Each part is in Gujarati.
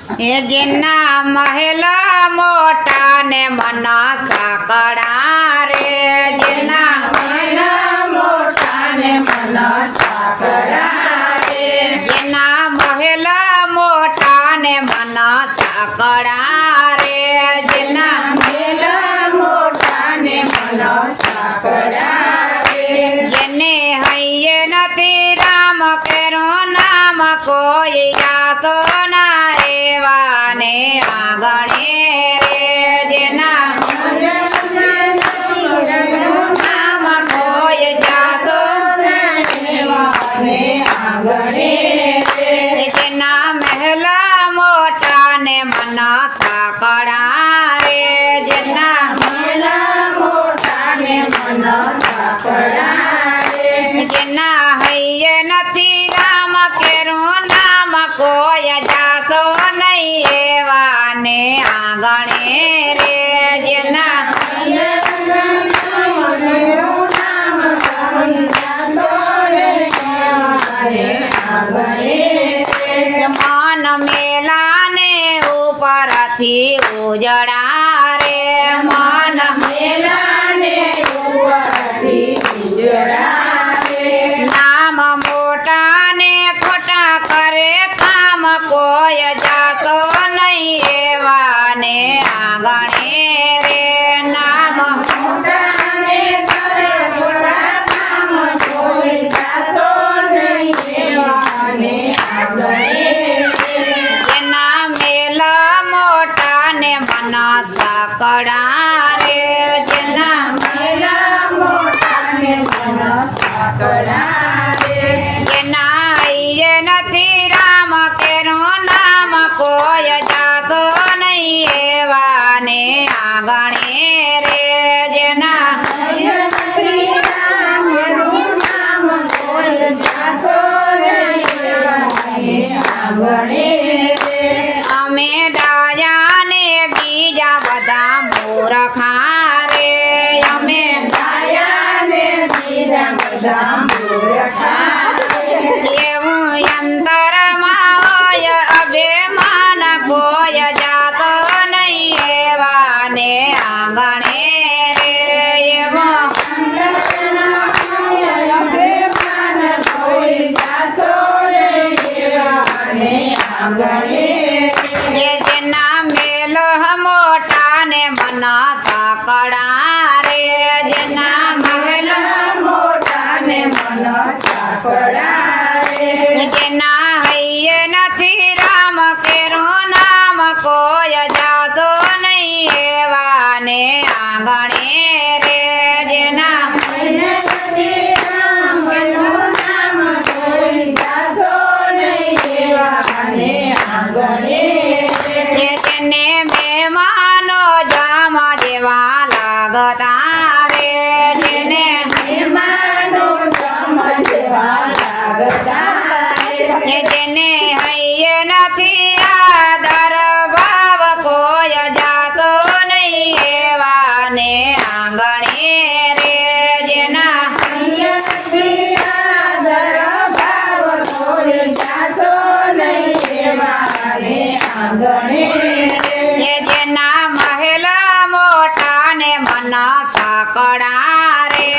એ જેના મહેલ મોટા ને મન સાંકળા રે, જેના મહેલ મોટા ને મન સાંકળા રે, જેના મહેલ મોટા ને મન સાંકળા રે, જેના મહેલ મોટા ને મન સાંકળા રે, જેને હૈયે નથી રામ કેરું નામ કોઈ જાતો ના એવા ને આંગણે રે, જેના નામ કોઈ જાતો જેના મહેલ મોટા ને મન સાંકળા રે, જેના મહેલ મોટા ને મન સાંકળા રે, જેના હૈયે નથી રામ કેરું નામ કોઈ જાતો નહીં એવા ને આંગણે રે, જેના મન મેલાને ઉપરથી ઉજળા રે, મન નામ મોટા ને ખોટા કરે કામ કોઈ જાતો નહીં એવા ને આંગણે રે, નામ જેના મેલ મોટા ને મન સાંકળા રે, જેના જેના હૈયે નથી રામ કેરું નામ કોઈ જાતો નહીં એવા ને આંગણે રે, જેના અમે ડાયા ને બીજા બધા મૂર્ખા રે, અમે એવું અંતરમાં હોય અભિમાન કોઈ જાતો નહીં એવા ને આંગણે રે, એવું જેના મેલ મોટા ને મન સાંકળા રે, જેના મહેલ જેના હૈયે નથી રામ કેરું નામ કોઈ જાતો નહીં એવા ને આંગણે રે, જેના જેને મહેમાનો જામ જેવા લાગતા રે, જેને જેને હૈયે નથી આદર ભાવ કોઈ જાતો નહીં એવા ને આંગણે રે, જેના જેના મહેલ મોટા ને મન સાંકળા રે,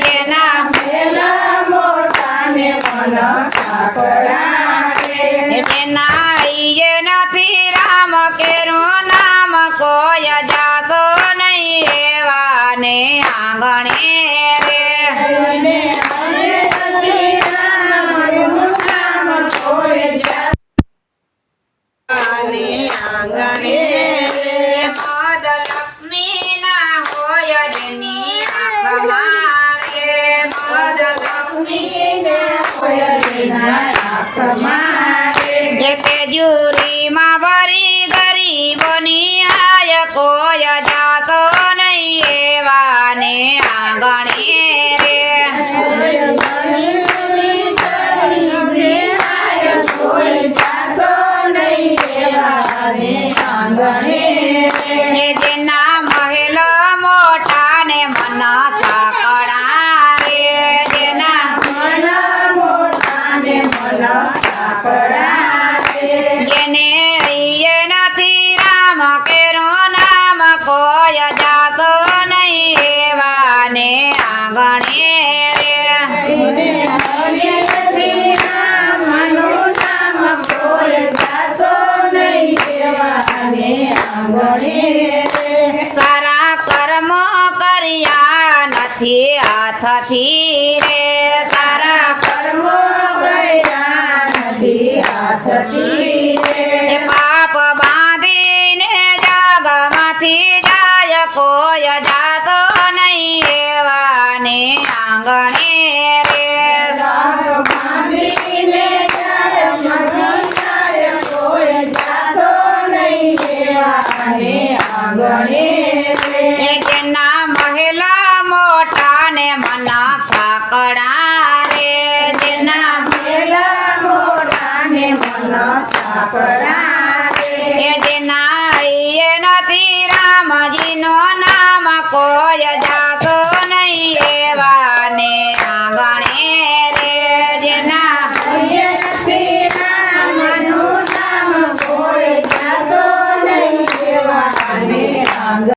જેના જેના હૈયે નથી રામ કેરું નામ કોઈ જાતો નહીં એવા ને આંગણે રે, પદ લક્ષ્મી ના હોય જેની આંખમાં રે, પદ જે તેજુરીમાં ભરી ગરીબોની આય કોઈ જાતો નહીં એવા ને આંગણે રે, જેના મહેલ મોટા ને મન સાંકળા રે, જેના જેને હૈયે હાથથી રે તારા કર્મો ગયા નથી હાથથી એ રે પાપ બાંધીને જગમાંથી જાય કોઈ જાતો નહીં એવાને આંગણે રે રાગ બાંધીને જાય મજી જાય કોઈ જાતો નહીં દેવાને આંગણે